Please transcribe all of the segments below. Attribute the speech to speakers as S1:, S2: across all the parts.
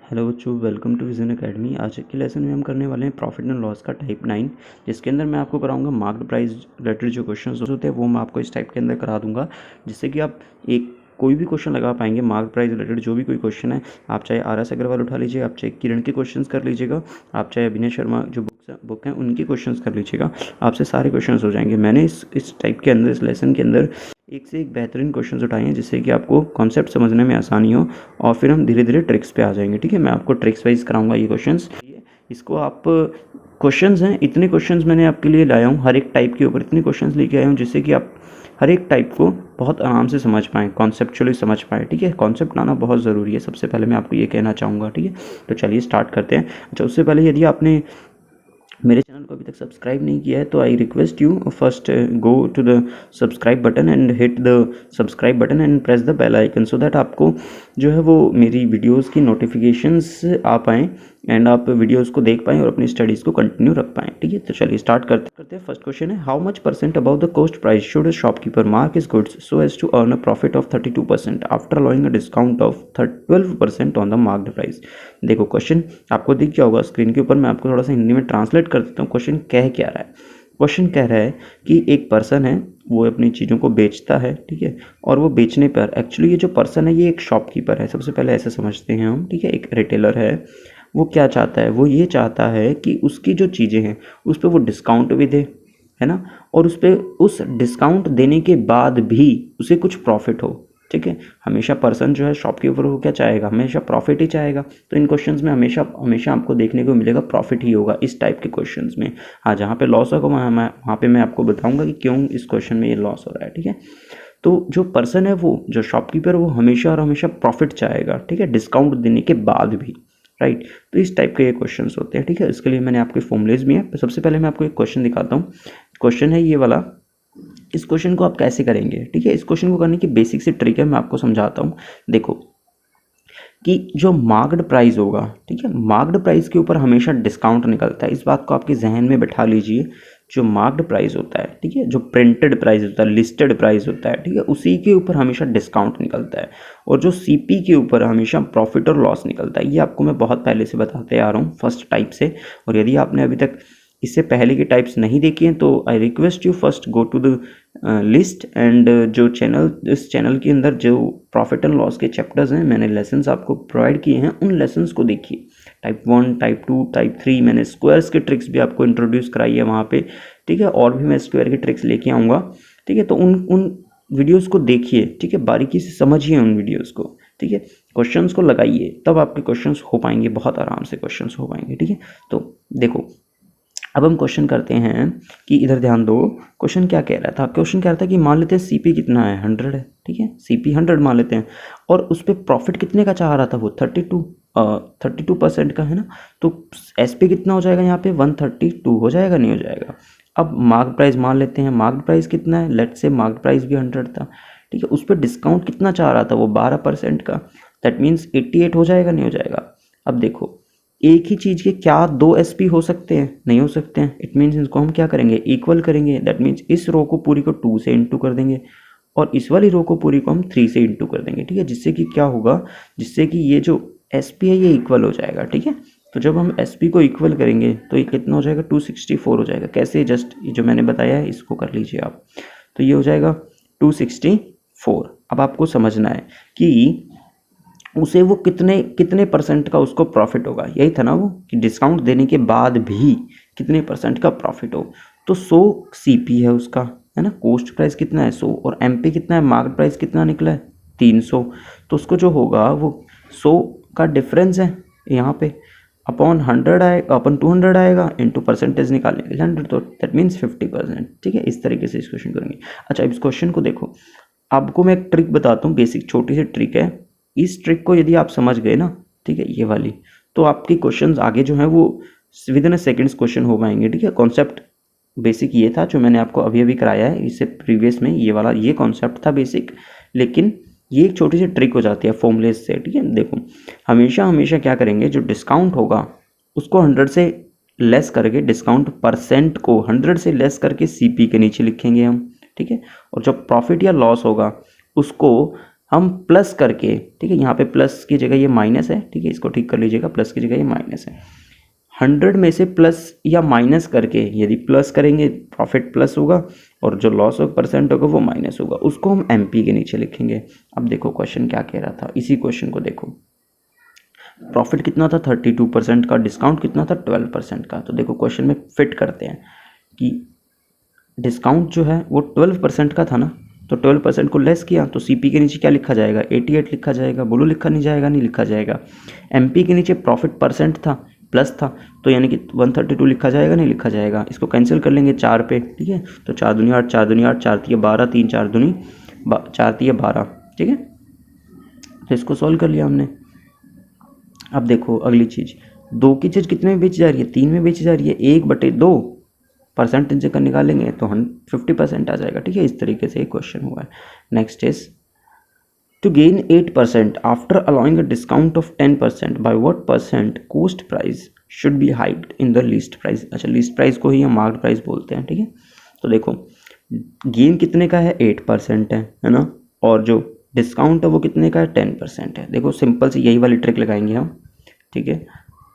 S1: Hello बच्चों, welcome to vision academy. आज के लेसन में हम करने वाले हैं प्रॉफिट एंड लॉस का टाइप 9, जिसके अंदर मैं आपको कराऊंगा मार्क्ड प्राइस रिलेटेड जो क्वेश्चंस होते हैं वो मैं आपको इस टाइप के अंदर करा दूंगा, जिससे कि आप एक कोई भी क्वेश्चन लगा पाएंगे। मार्क्ड प्राइस रिलेटेड जो भी कोई क्वेश्चन है, आप चाहे RS अग्रवाल उठा लीजिए, आप चाहे किरण के क्वेश्चन कर लीजिएगा, आप चाहे अभिनय शर्मा जो बुक हैं उनके क्वेश्चन कर लीजिएगा, आपसे सारे क्वेश्चन हो जाएंगे। मैंने इस टाइप के अंदर, इस लेसन के अंदर एक से एक बेहतरीन क्वेश्चंस उठाए हैं, जिससे कि आपको कॉन्सेप्ट समझने में आसानी हो, और फिर हम धीरे धीरे ट्रिक्स पे आ जाएंगे। ठीक है, मैं आपको ट्रिक्स वाइज कराऊंगा ये क्वेश्चंस। इसको आप क्वेश्चंस हैं, इतने क्वेश्चंस मैंने आपके लिए लाया हूँ, हर एक टाइप के ऊपर इतने क्वेश्चंस लेके आया हूँ, जिससे कि आप हर एक टाइप को बहुत आराम से समझ पाएँ, कॉन्सेप्चुअली समझ पाएँ। ठीक है, कॉन्सेप्ट लाना बहुत ज़रूरी है, सबसे पहले मैं आपको ये कहना चाहूँगा। ठीक है, तो चलिए स्टार्ट करते हैं। अच्छा, उससे पहले यदि आपने मेरे चैनल को अभी तक सब्सक्राइब नहीं किया है तो I request you first go to the subscribe button and hit the subscribe button and press the bell icon, so that आपको जो है वो मेरी वीडियोस की नोटिफिकेशंस आ पाएँ एंड आप वीडियोस को देख पाएँ और अपनी स्टडीज़ को कंटिन्यू रख पाएँ। ठीक है, तो चलिए स्टार्ट करते हैं। फर्स्ट क्वेश्चन है, how much percent above the cost price should a shopkeeper mark his goods so as to earn a profit of 32% after allowing a discount of 12% on the marked price. देखो question आपको दिख गया होगा screen के ऊपर, मैं आपको थोड़ा सा हिंदी में ट्रांसलेट कर देता हूँ। क्वेश्चन कह क्या रहा है? क्वेश्चन कह रहा है कि एक पर्सन है, वो अपनी चीज़ों को बेचता है। ठीक है, और वो बेचने पर एक्चुअली ये जो पर्सन है ये एक शॉपकीपर है, सबसे पहले ऐसे समझते हैं हम। ठीक है, एक रिटेलर है, वो क्या चाहता है? वो ये चाहता है कि उसकी जो चीज़ें हैं उस पर वो डिस्काउंट भी दे, है ना, और उस पर उस डिस्काउंट देने के बाद भी उसे कुछ प्रॉफिट हो। ठीक है, हमेशा पर्सन जो है शॉपकीपर वो क्या चाहेगा? हमेशा प्रॉफिट ही चाहेगा। तो इन क्वेश्चंस में हमेशा हमेशा आपको देखने को मिलेगा प्रॉफिट ही होगा इस टाइप के क्वेश्चंस में। हाँ, जहाँ पे लॉस होगा वहाँ पे मैं आपको बताऊंगा कि क्यों इस क्वेश्चन में ये लॉस हो रहा है। ठीक है, तो जो पर्सन है, वो जो शॉपकीपर, वो हमेशा और हमेशा प्रॉफिट चाहेगा। ठीक है, डिस्काउंट देने के बाद भी। राइट, तो इस टाइप के ये क्वेश्चंस होते हैं। ठीक है, इसके लिए मैंने आपके फॉर्मुलेज भी हैं। सबसे पहले मैं आपको एक क्वेश्चन दिखाता हूँ। क्वेश्चन है ये वाला, इस क्वेश्चन को आप कैसे करेंगे? ठीक है, इस क्वेश्चन को करने की बेसिक सी ट्रिक है, मैं आपको समझाता हूँ। देखो कि जो मार्क्ड प्राइस होगा, ठीक है, मार्क्ड प्राइस के ऊपर हमेशा डिस्काउंट निकलता है। इस बात को आपके जहन में बैठा लीजिए। जो मार्क्ड प्राइस होता है, ठीक है, जो प्रिंटेड प्राइस होता है, लिस्टेड प्राइस होता है, ठीक है, उसी के ऊपर हमेशा डिस्काउंट निकलता है, और जो CP के ऊपर हमेशा प्रॉफिट और लॉस निकलता है। ये आपको मैं बहुत पहले से बताते आ रहा हूँ फर्स्ट टाइप से, और यदि आपने अभी तक इससे पहले के टाइप्स नहीं देखे हैं तो I request you first go to the list and जो चैनल, इस चैनल के अंदर जो प्रॉफिट एंड लॉस के चैप्टर्स हैं, मैंने लेसन्स आपको प्रोवाइड किए हैं, उन लेसन्स को देखिए। टाइप 1, टाइप 2, टाइप 3, मैंने स्क्वायर्स के ट्रिक्स भी आपको इंट्रोड्यूस कराई है वहाँ पे। ठीक है, और भी मैं स्क्वायर के ट्रिक्स लेके आऊँगा। ठीक है, तो उन वीडियोज़ को देखिए। ठीक है, बारीकी से समझिए उन वीडियोज़ को। ठीक है, क्वेश्चंस को लगाइए, तब आपके क्वेश्चंस हो पाएंगे, बहुत आराम से क्वेश्चंस हो पाएंगे। ठीक है, तो देखो अब हम क्वेश्चन करते हैं कि इधर ध्यान दो। क्वेश्चन क्या कह रहा था? क्वेश्चन कह रहा था कि मान लेते हैं CP कितना है? 100 है। ठीक है, CP 100 मान लेते हैं, और उस पर प्रॉफिट कितने का चाह रहा था? वो 32% का है ना। तो SP कितना हो जाएगा यहाँ पे? 132 हो जाएगा, नहीं हो जाएगा? अब मार्क प्राइस मान लेते हैं, मार्क प्राइस कितना है? लेट्स से मार्क प्राइस भी 100 था। ठीक है, उस पर डिस्काउंट कितना चाह रहा था? वो 12% का। दैट मीन्स 88 हो जाएगा, नहीं हो जाएगा? अब देखो, एक ही चीज़ के क्या 2 SP हो सकते हैं? नहीं हो सकते हैं। इट मीन्स इसको हम क्या करेंगे? इक्वल करेंगे। दैट मीन्स इस रो को पूरी को 2 से इंटू कर देंगे, और इस वाली रो को पूरी को हम 3 से इंटू कर देंगे। ठीक है, जिससे कि क्या होगा? जिससे कि ये जो SP है ये इक्वल हो जाएगा। ठीक है, तो जब हम SP को इक्वल करेंगे तो ये कितना हो जाएगा? 264 हो जाएगा। कैसे? जस्ट ये जो मैंने बताया है इसको कर लीजिए आप, तो ये हो जाएगा 264। अब आपको समझना है कि उसे वो कितने कितने परसेंट का उसको प्रॉफिट होगा। यही था ना वो, कि डिस्काउंट देने के बाद भी कितने परसेंट का प्रॉफिट हो। तो 100 CP है उसका, है ना। कॉस्ट प्राइस कितना है? 100, और MP कितना है? मार्केट प्राइस कितना निकला है? 300। तो उसको जो होगा वो 100 का डिफरेंस है यहाँ पे, अपॉन 100 आएगा, अपन 200 आएगा, इंटू परसेंटेज निकालने के लिए 100, तो दैट मीन्स 50%। ठीक है, इस तरीके से इस क्वेश्चन करेंगे। अच्छा, इस क्वेश्चन को देखो, आपको मैं एक ट्रिक बताता हूँ, बेसिक छोटी सी ट्रिक है। इस ट्रिक को यदि आप समझ गए ना, ठीक है, ये वाली, तो आपके क्वेश्चंस आगे जो है वो विद इन सेकेंड्स क्वेश्चन हो पाएंगे। ठीक है, कॉन्सेप्ट बेसिक ये था जो मैंने आपको अभी अभी कराया है, इससे प्रीवियस में ये वाला ये कॉन्सेप्ट था बेसिक, लेकिन ये एक छोटी सी ट्रिक हो जाती है फॉर्मूलेज से। ठीक है, देखो हमेशा हमेशा क्या करेंगे, जो डिस्काउंट होगा उसको 100 से लेस करके, डिस्काउंट परसेंट को 100 से लेस करके CP के नीचे लिखेंगे हम। ठीक है, और जब प्रॉफिट या लॉस होगा उसको हम प्लस करके, ठीक है, यहाँ पे प्लस की जगह ये माइनस है, ठीक है, इसको ठीक कर लीजिएगा, प्लस की जगह ये माइनस है। 100 में से प्लस या माइनस करके, यदि प्लस करेंगे प्रॉफिट प्लस होगा और जो लॉस ऑफ परसेंट होगा वो माइनस होगा, उसको हम एमपी के नीचे लिखेंगे। अब देखो क्वेश्चन क्या कह रहा था, इसी क्वेश्चन को देखो, प्रॉफिट कितना था 32% का, डिस्काउंट कितना था 12% का। तो देखो क्वेश्चन में फिट करते हैं कि डिस्काउंट जो है वो 12% का था ना, तो 12% को लेस किया तो सीपी के नीचे क्या लिखा जाएगा, 88 लिखा जाएगा। बोलो लिखा नहीं जाएगा, नहीं लिखा जाएगा। एमपी के नीचे प्रॉफिट परसेंट था, प्लस था, तो यानी कि 132 लिखा जाएगा, नहीं लिखा जाएगा। इसको कैंसिल कर लेंगे 4 पे, ठीक है, तो 4 दूनी 8, 4 दूनी 8, 4 तिया 12, 3 4 दूनी 4 तिया 12, ठीक है। तो इसको सॉल्व कर लिया हमने। अब देखो अगली चीज़, 2 की चीज़ कितने में बेची जा रही है, 3 में बेची जा रही है, 1/2 परसेंटेज का निकालेंगे तो 50% आ जाएगा, ठीक है। इस तरीके से एक क्वेश्चन हुआ है। Next is to gain 8% after allowing a discount of 10%, by what percent cost price should be hiked in the list price. अच्छा, लीस्ट प्राइस को ही हम मार्केट प्राइस बोलते हैं, ठीक है। तो देखो गेन कितने का है, 8% है ना, और जो डिस्काउंट है वो कितने का है, 10% है। देखो सिंपल सी यही वाली ट्रिक लगाएंगे हम, ठीक है,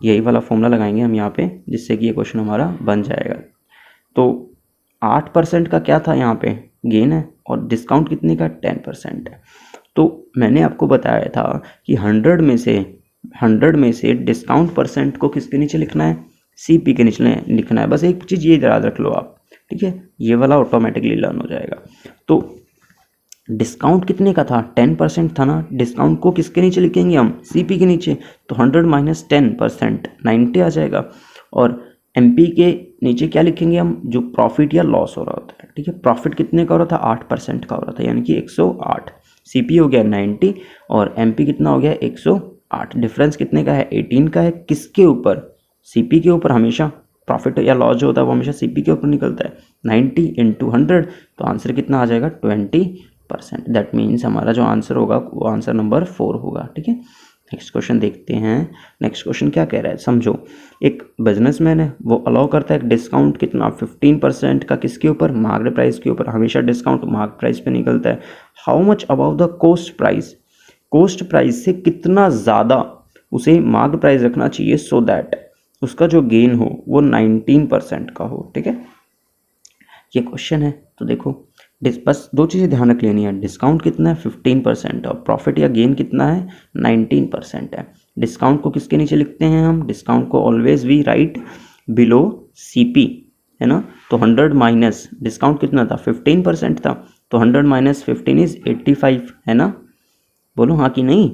S1: यही वाला फॉर्मूला लगाएंगे हम यहाँ पे, जिससे कि ये क्वेश्चन हमारा बन जाएगा। तो 8% का क्या था यहाँ पे, गेन है, और डिस्काउंट कितने का, 10% है। तो मैंने आपको बताया था कि 100 में से डिस्काउंट परसेंट को किसके नीचे लिखना है, सीपी के नीचे लिखना है। बस एक चीज़ ये याद रख लो आप, ठीक है, ये वाला ऑटोमेटिकली लर्न हो जाएगा। तो डिस्काउंट कितने का था, 10% था ना, डिस्काउंट को किसके नीचे लिखेंगे हम, सीपी के नीचे, तो 100 माइनस 10% 90 आ जाएगा। और एमपी के नीचे क्या लिखेंगे हम, जो प्रॉफिट या लॉस हो रहा होता है, ठीक है। प्रॉफिट कितने का हो रहा था, 8% का हो रहा था, यानी कि 108। सीपी हो गया 90 और एमपी कितना हो गया, 108। डिफरेंस कितने का है, 18 का है। किसके ऊपर, सीपी के ऊपर। हमेशा प्रॉफिट या लॉस जो होता है वो हमेशा सीपी के ऊपर निकलता है। 90 इंटू 100, तो आंसर कितना आ जाएगा, 20%। दैट मीन्स हमारा जो आंसर होगा वो आंसर नंबर 4 होगा, ठीक है। नेक्स्ट क्वेश्चन देखते हैं। नेक्स्ट क्वेश्चन क्या कह रहा है, समझो। एक बिजनेसमैन है, वो अलाउ करता है डिस्काउंट कितना, 15% का, किसके ऊपर, मार्केट प्राइस के ऊपर। हमेशा डिस्काउंट मार्केट प्राइस पे निकलता है। How much about the cost price, cost price से कितना ज़्यादा उसे मार्केट प्राइस रखना चाहिए, सो दैट उसका जो गेन हो वो 19% का हो, ठीक है। ये क्वेश्चन है। तो देखो बस 2 चीज़ें ध्यान रख लेनी है, डिस्काउंट कितना है 15% और प्रॉफिट या गेन कितना है 19% है। डिस्काउंट को किसके नीचे लिखते हैं हम, डिस्काउंट को always we write below CP, है ना। तो 100 माइनस डिस्काउंट कितना था, 15% था, तो 100 माइनस 15 इज 85, है ना। बोलो हाँ कि नहीं।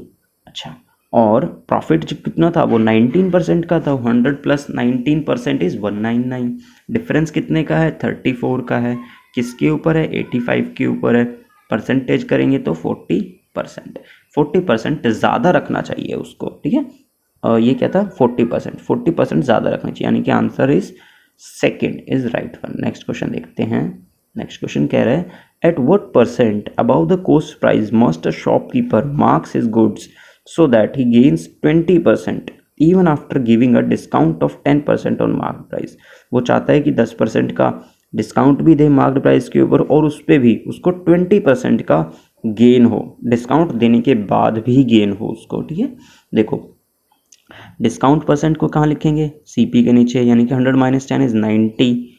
S1: अच्छा, और प्रॉफिट जो कितना था वो 19% का था, 100 प्लस 19% इज 199। डिफरेंस कितने का है, 34 का है। किसके ऊपर है, 85 के ऊपर है। परसेंटेज करेंगे तो 40%। 40% ज़्यादा रखना चाहिए उसको, ठीक है। और ये क्या था, 40% ज़्यादा रखना चाहिए, यानी कि answer is second is right one. Next question देखते हैं। नेक्स्ट क्वेश्चन कह रहा है, at what percent above the cost price must a shopkeeper marks his goods so that he gains 20% even after giving a discount of 10% on market price। वो चाहता है कि 10% का डिस्काउंट भी दे मार्केट प्राइस के ऊपर और उस पर भी उसको 20% का गेन हो, डिस्काउंट देने के बाद भी गेन हो उसको, ठीक है। देखो डिस्काउंट परसेंट को कहाँ लिखेंगे, सीपी के नीचे, यानी कि 100 माइनस 10 इज 90।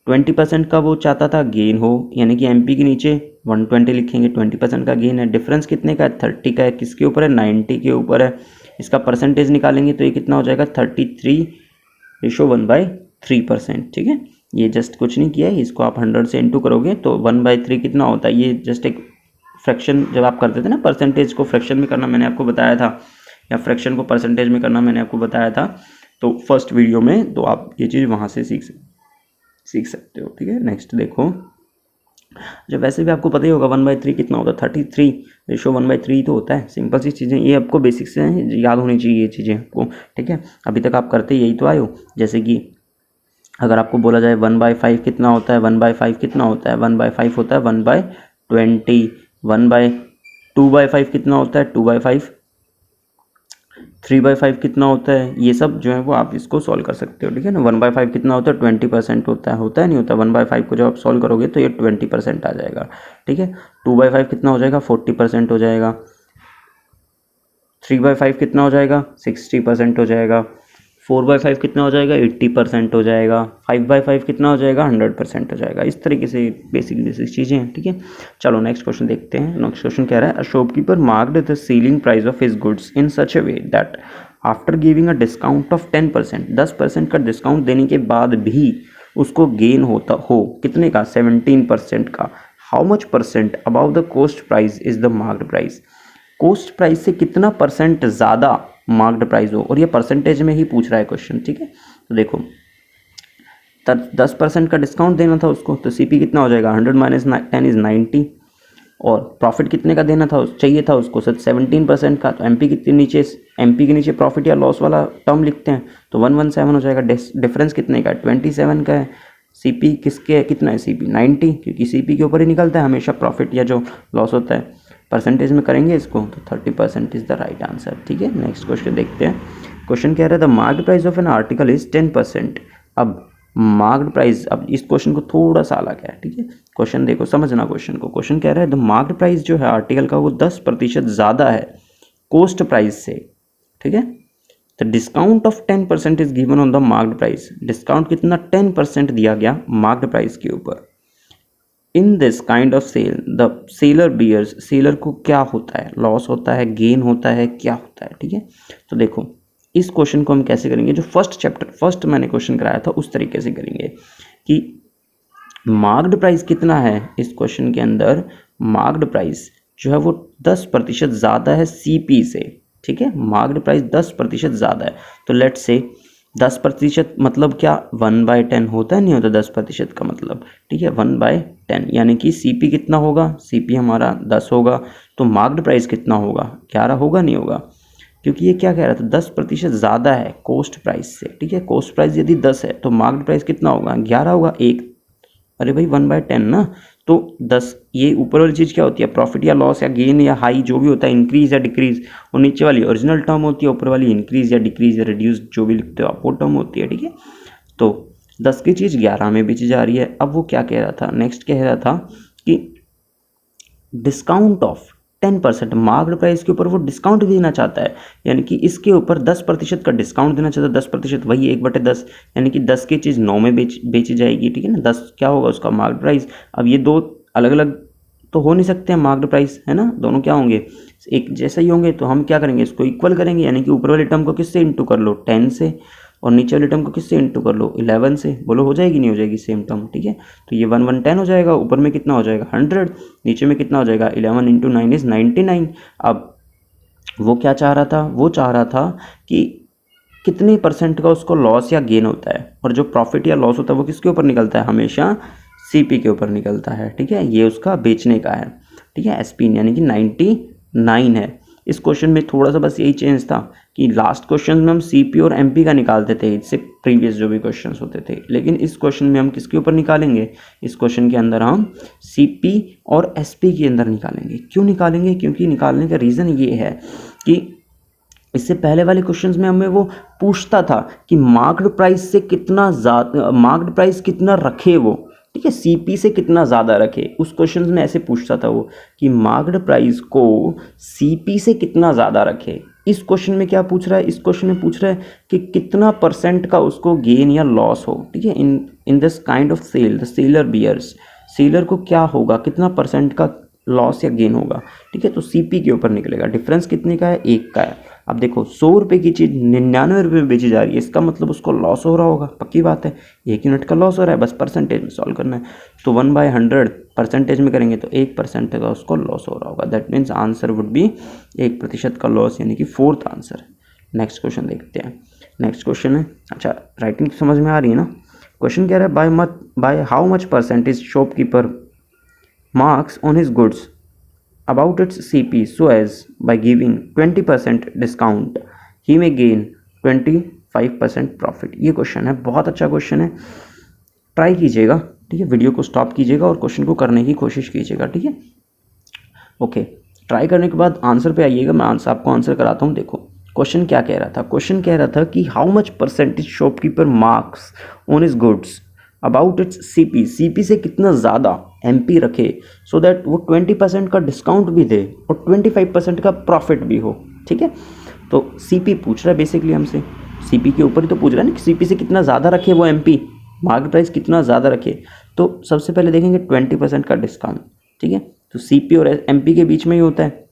S1: 20% का वो चाहता था गेन हो, यानी कि एमपी के नीचे 120 लिखेंगे, 20% का गेन है। डिफरेंस कितने का है, 30 का है। किसके ऊपर है, 90 के ऊपर है। इसका परसेंटेज निकालेंगे तो ये कितना हो जाएगा, 33/1/3%, ठीक है। ये जस्ट कुछ नहीं किया है, इसको आप 100 से इंटू करोगे तो 1/3 कितना होता है। ये जस्ट एक फ्रैक्शन जब आप करते थे ना, परसेंटेज को फ्रैक्शन में करना मैंने आपको बताया था, या फ्रैक्शन को परसेंटेज में करना मैंने आपको बताया था तो फर्स्ट वीडियो में, तो आप ये चीज़ वहाँ से सीख सकते हो, ठीक है। नेक्स्ट देखो, जब वैसे भी आपको पता ही होगा 1/3 कितना होता है, 33/1/3 तो होता है। सिंपल सी चीज़ें, ये आपको बेसिक से याद होनी चाहिए ये चीज़ें आपको, ठीक है। अभी तक आप करते यही तो आए हो। जैसे कि अगर आपको बोला जाए 1/5 कितना होता है, 1/5 कितना होता है, 1/5 होता है 1/20। 1/2/5 कितना होता है, 2/5। 3/5 कितना होता है, ये सब जो है वो आप इसको सॉल्व कर सकते हो, ठीक है ना। 1/5 कितना होता है, 20% होता है नहीं होता। 1/5 को जब आप सॉल्व करोगे तो ये 20% आ जाएगा, ठीक है। 2/5 कितना हो जाएगा, 40% हो जाएगा। 3/5 कितना हो जाएगा, 60% हो जाएगा। 4/5 कितना हो जाएगा, 80% हो जाएगा। 5/5 कितना हो जाएगा, 100% हो जाएगा। इस तरीके से बेसिक चीज़ें हैं, ठीक है। चलो नेक्स्ट क्वेश्चन देखते हैं। नेक्स्ट क्वेश्चन कह रहा है, a shopkeeper marked the selling price of his goods in such a way that after giving a discount of 10%, 10% का डिस्काउंट देने के बाद भी उसको गेन होता हो कितने का, 17% का। How much percent above the cost price is the marked price. Cost price से कितना परसेंट ज़्यादा मार्क्ड प्राइस हो, और ये परसेंटेज में ही पूछ रहा है क्वेश्चन, ठीक है। तो देखो 10% का डिस्काउंट देना था उसको, तो सीपी कितना हो जाएगा, 100 माइनस 10 इज 90। और प्रॉफिट कितने का देना था, चाहिए था उसको 17% का। तो एमपी के नीचे प्रॉफिट या लॉस वाला टर्म लिखते हैं, तो 117 हो जाएगा। डिफरेंस कितने का है, 27 का है। सीपी कितना है, सीपी 90, क्योंकि सीपी के ऊपर ही निकलता है हमेशा प्रॉफिट या जो लॉस होता है। परसेंटेज में करेंगे इसको तो 30% इज द राइट आंसर, ठीक है। नेक्स्ट क्वेश्चन देखते हैं। क्वेश्चन कह रहा है the marked price of an article is 10%। अब मार्क्ड प्राइस, अब इस क्वेश्चन को थोड़ा सा अलग है, ठीक है। क्वेश्चन देखो, समझना क्वेश्चन को। क्वेश्चन कह रहा है द मार्क्ड प्राइस जो है आर्टिकल का वो 10% ज़्यादा है कॉस्ट प्राइस से, ठीक है। The discount of 10% is given on the marked price. Discount कितना, 10% दिया गया मार्क्ड प्राइस के ऊपर। In this kind of sale the seller bears, seller को क्या होता है, लॉस होता है, गेन होता है, क्या होता है, ठीक है। तो देखो इस क्वेश्चन को हम कैसे करेंगे, जो फर्स्ट मैंने क्वेश्चन कराया था उस तरीके से करेंगे कि मार्क्ड प्राइस कितना है इस क्वेश्चन के अंदर। मार्क्ड प्राइस जो है वो 10% ज़्यादा है सीपी से, ठीक है। मार्क्ड प्राइस 10% ज़्यादा है, तो लेट्स से 10% मतलब क्या, 1/10 होता है नहीं होता 10% का मतलब, ठीक है। 1/10 यानी कि सीपी कितना होगा, सीपी हमारा 10 होगा, तो मार्क्ड प्राइस कितना होगा, 11 होगा नहीं होगा, क्योंकि ये क्या कह रहा था, 10% ज़्यादा है कॉस्ट प्राइस से, ठीक है। कॉस्ट प्राइस यदि 10 है तो मार्क्ड प्राइस कितना होगा, 11 होगा। अरे भाई 1/10 ना, तो 10, ये ऊपर वाली चीज़ क्या होती है, प्रॉफिट या लॉस या गेन या हाई जो भी होता है, इंक्रीज या डिक्रीज, और नीचे वाली ओरिजिनल टर्म होती है, ऊपर वाली इंक्रीज या डिक्रीज या रिड्यूस जो भी लिखते हो आप वो टर्म होती है, ठीक है। तो 10 की चीज़ 11 में बेची जा रही है। अब वो क्या कह रहा था, नेक्स्ट कह रहा था कि डिस्काउंट ऑफ 10%, मार्क्ड प्राइस के ऊपर वो डिस्काउंट देना चाहता है, यानी कि इसके ऊपर 10% का डिस्काउंट देना चाहता है। 10% वही 1/10, यानी कि 10 की चीज़ 9 में बेची जाएगी, ठीक है ना। 10 क्या होगा उसका मार्क्ड प्राइस। अब ये दो अलग अलग तो हो नहीं सकते हैं मार्क्ड प्राइस, है ना, दोनों क्या होंगे, एक जैसा ही होंगे। तो हम क्या करेंगे, इसको इक्वल करेंगे, यानी कि ऊपर वाले टर्म को किससे इंटू कर लो, 10 से, और नीचे वाले टर्म को किससे इंटू कर लो, 11 से। बोलो हो जाएगी नहीं हो जाएगी, सेम टर्म, ठीक है। तो ये 1 1 10 हो जाएगा, ऊपर में कितना हो जाएगा 100, नीचे में कितना हो जाएगा 11 × 9 इज 99। अब वो क्या चाह रहा था, वो चाह रहा था कि कितने परसेंट का उसको लॉस या गेन होता है, और जो प्रॉफिट या लॉस होता है वो किसके ऊपर निकलता है, हमेशा सीपी के ऊपर निकलता है, ठीक है। ये उसका बेचने का है, ठीक है। एसपी यानी कि 99 है। इस क्वेश्चन में थोड़ा सा बस यही चेंज था कि लास्ट क्वेश्चन में हम सीपी और एमपी का निकालते थे, इससे प्रीवियस जो भी क्वेश्चंस होते थे, लेकिन इस क्वेश्चन में हम किसके ऊपर निकालेंगे, इस क्वेश्चन के अंदर हम सीपी और एसपी के अंदर निकालेंगे। क्यों निकालेंगे, क्योंकि निकालने का रीज़न ये है कि इससे पहले वाले क्वेश्चंस में हमें वो पूछता था कि मार्क्ड प्राइस से कितना ज़्यादा, मार्क्ड प्राइस कितना रखे वो, ठीक है, सीपी से कितना ज़्यादा रखे। उस क्वेश्चन में ऐसे पूछता था वो कि मार्क्ड प्राइस को सीपी से कितना ज़्यादा रखे। इस क्वेश्चन में क्या पूछ रहा है, इस क्वेश्चन में पूछ रहा है कि कितना परसेंट का उसको गेन या लॉस हो, ठीक है। In this kind of sale the seller bears, seller को क्या होगा, कितना परसेंट का लॉस या गेन होगा, ठीक है। तो सीपी के ऊपर निकलेगा। डिफरेंस कितने का है, 1 का है। अब देखो 100 रुपये की चीज़ 99 रुपये में बेची जा रही है, इसका मतलब उसको लॉस हो रहा होगा, पक्की बात है, 1 यूनिट का लॉस हो रहा है, बस परसेंटेज में सॉल्व करना है। तो 1/100 परसेंटेज में करेंगे तो 1% का उसको लॉस हो रहा होगा। That means answer would be 1% का लॉस, यानी कि 4th आंसर। नेक्स्ट क्वेश्चन देखते हैं। नेक्स्ट क्वेश्चन है, अच्छा राइटिंग समझ में आ रही है ना। क्वेश्चन कह रहा है by how much percentage shopkeeper marks on his goods about its CP so as by giving 20% discount he may gain 25% profit. ये क्वेश्चन है, बहुत अच्छा क्वेश्चन है, ट्राई कीजिएगा, ठीक है। वीडियो को स्टॉप कीजिएगा और क्वेश्चन को करने की कोशिश कीजिएगा, ठीक है। ओके, ट्राई करने के बाद आंसर पे आइएगा, मैं आपको आंसर कराता हूँ। देखो क्वेश्चन क्या कह रहा था, क्वेश्चन कह रहा था कि how much percentage shopkeeper marks on his goods about it's CP, CP से कितना ज़्यादा एमपी रखे सो दैट वो 20% का डिस्काउंट भी दे और 25% का प्रॉफिट भी हो। ठीक है, तो सीपी पूछ रहा है बेसिकली हमसे, सीपी के ऊपर ही तो पूछ रहा है ना कि सीपी से कितना ज़्यादा रखे वो एमपी, मार्केट प्राइस कितना ज़्यादा रखे। तो सबसे पहले देखेंगे 20% का डिस्काउंट। ठीक है, तो सीपी और एमपी के बीच में ही होता है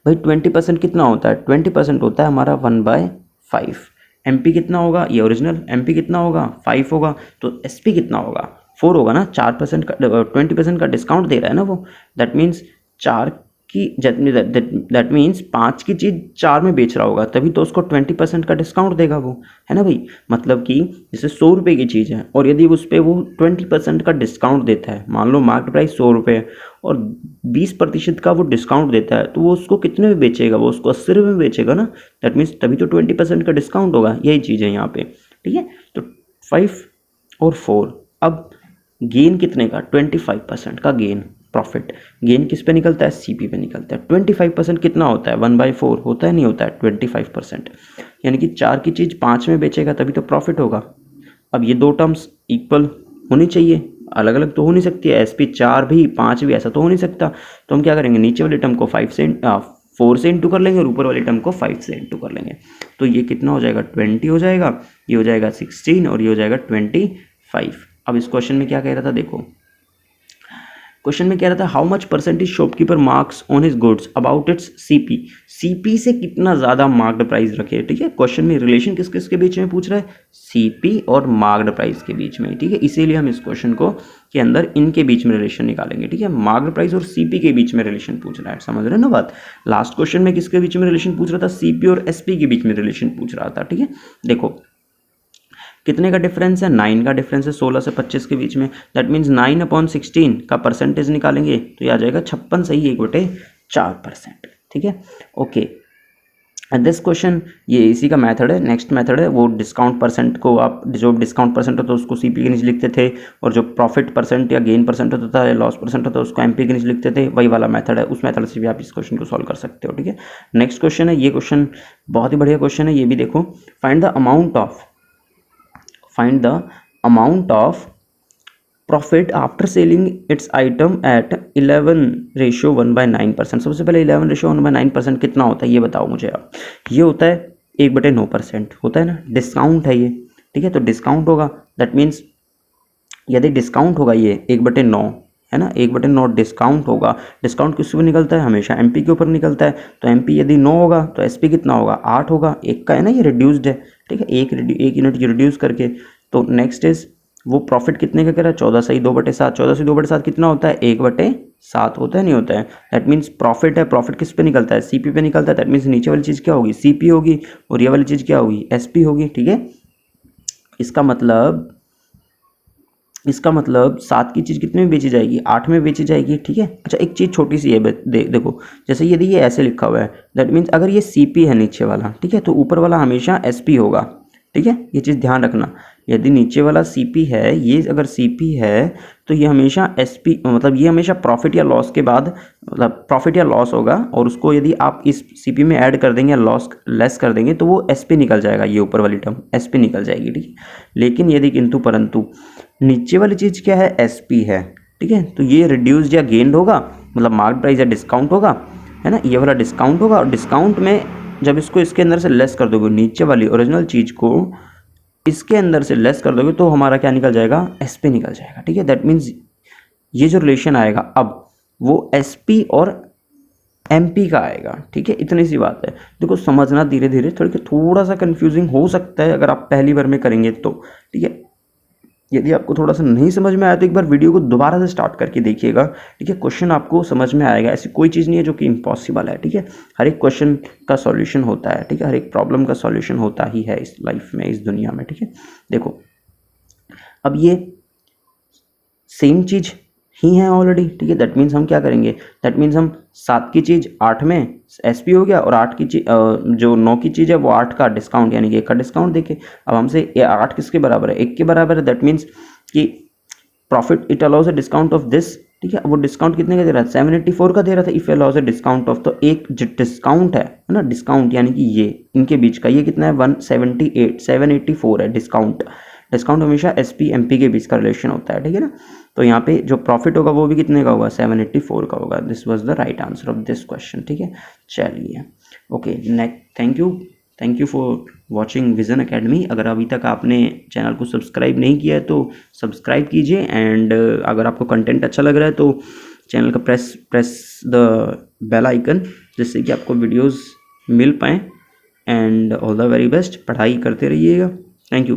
S1: भाई। 20% कितना होता है, 20% होता है हमारा 1/5। एमपी कितना होगा, ये ओरिजिनल एमपी कितना होगा 5 होगा, तो एसपी कितना होगा 4 होगा ना। 4% का 20% का डिस्काउंट दे रहा है ना वो, दैट मीन्स 4 की दैट मीन्स 5 की चीज़ 4 में बेच रहा होगा, तभी तो उसको 20% का डिस्काउंट देगा वो, है ना भाई। मतलब कि जैसे 100 रुपये की चीज़ है और यदि उस पर वो 20% का डिस्काउंट देता है, मान लो मार्केट प्राइस 100 रुपये और 20% का वो डिस्काउंट देता है, तो वो उसको कितने में बेचेगा, वो उसको 80 रुपये में बेचेगा ना। दैट मीन्स तभी तो 20% का डिस्काउंट होगा, यही चीज़ है यहाँ पे। ठीक है, तो 5 और 4। अब गेन कितने का, 25% का गेन, प्रॉफिट गेन किस पे निकलता है, सीपी पे निकलता है। 25% कितना होता है, 1/4 होता है, नहीं होता है 25%, यानी कि 4 की चीज़ 5 में बेचेगा तभी तो प्रॉफिट होगा। अब ये दो टर्म्स इक्वल होनी चाहिए, अलग अलग तो हो नहीं सकती है, एसपी 4 भी 5 भी ऐसा तो हो नहीं सकता। तो हम क्या करेंगे, नीचे वाले टर्म को 4 से इंटू कर लेंगे और ऊपर वाले टर्म को 5 से इंटू कर लेंगे। तो ये कितना हो जाएगा, 20 हो जाएगा, ये हो जाएगा 16 और ये हो जाएगा 25। अब इस क्वेश्चन में क्या कह रहा था, देखो क्वेश्चन में कह रहा था how much percentage shopkeeper marks on his goods about it's CP, CP से कितना ज़्यादा मार्क्ड प्राइस रखे। ठीक है, क्वेश्चन में रिलेशन किस किस के बीच में पूछ रहा है, सीपी और मार्क्ड प्राइस के बीच में। ठीक है, इसीलिए हम इस क्वेश्चन को के अंदर इनके बीच में रिलेशन निकालेंगे। ठीक है, मार्क्ड प्राइस और सीपी के बीच में रिलेशन पूछ रहा है, समझ रहे हैं ना बात। लास्ट क्वेश्चन में किसके बीच में रिलेशन पूछ रहा था, सीपी और एसपी के बीच में रिलेशन पूछ रहा था। ठीक है, देखो कितने का डिफरेंस है, 9 का डिफरेंस है 16 से 25 के बीच में। दैट मीन्स 9/16 का परसेंटेज निकालेंगे तो ये आ जाएगा 56 सही 1/4%। ठीक है, ओके। एंड दिस क्वेश्चन ये इसी का मेथड है, नेक्स्ट मेथड है वो डिस्काउंट परसेंट को आप जो डिस्काउंट परसेंट होता है उसको सीपी के नीचे लिखते थे, और जो प्रॉफिट परसेंट या गेन परसेंट होता था या लॉस परसेंट होता है उसको एमपी के नीचे लिखते थे, वही वाला मेथड है, उस मेथड से भी आप इस क्वेश्चन को सॉल्व कर सकते हो। ठीक है, नेक्स्ट क्वेश्चन है, ये क्वेश्चन बहुत ही बढ़िया क्वेश्चन है, ये भी देखो। Find the amount of profit after selling its item at 11:1/9%। सबसे पहले 11:1/9% कितना होता है ये बताओ मुझे आप। ये होता है 1/9% होता है ना, डिस्काउंट है ये। ठीक है, तो डिस्काउंट होगा, दैट मीन्स यदि डिस्काउंट होगा ये 1/9 है ना, 1/9 डिस्काउंट होगा। डिस्काउंट किस ऊपर निकलता है, हमेशा एमपी के ऊपर निकलता है। तो एमपी यदि 9 होगा तो एसपी कितना होगा, 8 होगा। एक का है ना ये रिड्यूस्ड है। ठीक है, एक यूनिट की रिड्यूस करके। तो नेक्स्ट इज वो प्रॉफिट कितने का कह रहा है, 14 सही 2/7। 14 से 2/7 कितना होता है, 1/7 होता है, नहीं होता है। दैट मीन्स प्रॉफिट है, प्रॉफिट किस पे निकलता है, सीपी पे निकलता है। दैट मीन्स नीचे वाली चीज़ क्या होगी, सीपी होगी, और ये वाली चीज़ क्या होगी, एसपी होगी। ठीक है, इसका मतलब 7 की चीज़ कितने में बेची जाएगी, 8 में बेची जाएगी। ठीक है, अच्छा एक चीज़ छोटी सी है देखो, जैसे यदि ये ऐसे लिखा हुआ है, दैट मीन्स अगर ये सीपी है नीचे वाला, ठीक है, तो ऊपर वाला हमेशा एसपी होगा। ठीक है, ये चीज़ ध्यान रखना, यदि नीचे वाला सीपी है, ये अगर सीपी है तो ये हमेशा एसपी, मतलब ये हमेशा प्रॉफिट या लॉस के बाद, मतलब प्रॉफिट या लॉस होगा, और उसको यदि आप इस सीपी में ऐड कर देंगे या लॉस लेस कर देंगे तो वो एसपी निकल जाएगा, ये ऊपर वाली टर्म एसपी निकल जाएगी। ठीक है, लेकिन यदि किंतु परंतु नीचे वाली चीज़ क्या है, एसपी है। ठीक है, तो ये रिड्यूस्ड या गेन्ड होगा, मतलब मार्क प्राइस या डिस्काउंट होगा, है ना, ये वाला डिस्काउंट होगा। और डिस्काउंट में जब इसको इसके अंदर से लेस कर दोगे, नीचे वाली ओरिजिनल चीज़ को इसके अंदर से लेस कर दोगे तो हमारा क्या निकल जाएगा, एसपी निकल जाएगा। ठीक है, दैट मीन्स ये जो रिलेशन आएगा अब वो एसपी और एमपी का आएगा। ठीक है, इतनी सी बात है। देखो समझना धीरे धीरे, थोड़ा सा कंफ्यूजिंग हो सकता है अगर आप पहली बार में करेंगे तो। ठीक है, यदि आपको थोड़ा सा नहीं समझ में आया तो एक बार वीडियो को दोबारा से स्टार्ट करके देखिएगा। ठीक है, क्वेश्चन आपको समझ में आएगा, ऐसी कोई चीज़ नहीं है जो कि इम्पॉसिबल है। ठीक है, हर एक क्वेश्चन का सॉल्यूशन होता है। ठीक है, हर एक प्रॉब्लम का सॉल्यूशन होता ही है इस लाइफ में, इस दुनिया में। ठीक है, देखो अब ये सेम चीज़ ही है ऑलरेडी। ठीक है, दैट मीन्स हम क्या करेंगे, दैट मीन्स हम 7 की चीज़ 8 में एसपी हो गया, और 8 की चीज़ जो 9 की चीज़ है वो 8 का डिस्काउंट, यानी कि 1 का डिस्काउंट देके अब हमसे ये 8 किसके बराबर है, 1 के बराबर है। दैट मीन्स कि profit it allows a discount of this ठीक है। वो डिस्काउंट कितने का दे रहा था, 784 का दे रहा था। इफ अलॉज अ डिस्काउंट ऑफ, तो एक जो डिस्काउंट है ना, डिस्काउंट यानी कि ये इनके बीच का ये कितना है 178, 784 है डिस्काउंट। डिस्काउंट हमेशा SP MP के बीच का रिलेशन होता है, ठीक है ना। तो यहाँ पे जो प्रॉफिट होगा वो भी कितने का होगा, 784 का होगा। This was the right answer of this question, ठीक है। चलिए okay next, thank you for watching vision academy. अगर अभी तक आपने चैनल को सब्सक्राइब नहीं किया है तो सब्सक्राइब कीजिए, एंड अगर आपको कंटेंट अच्छा लग रहा है तो चैनल का प्रेस द बेल आइकन, जिससे कि आपको वीडियोस मिल पाएँ। And all the very best, पढ़ाई करते रहिएगा। Thank you.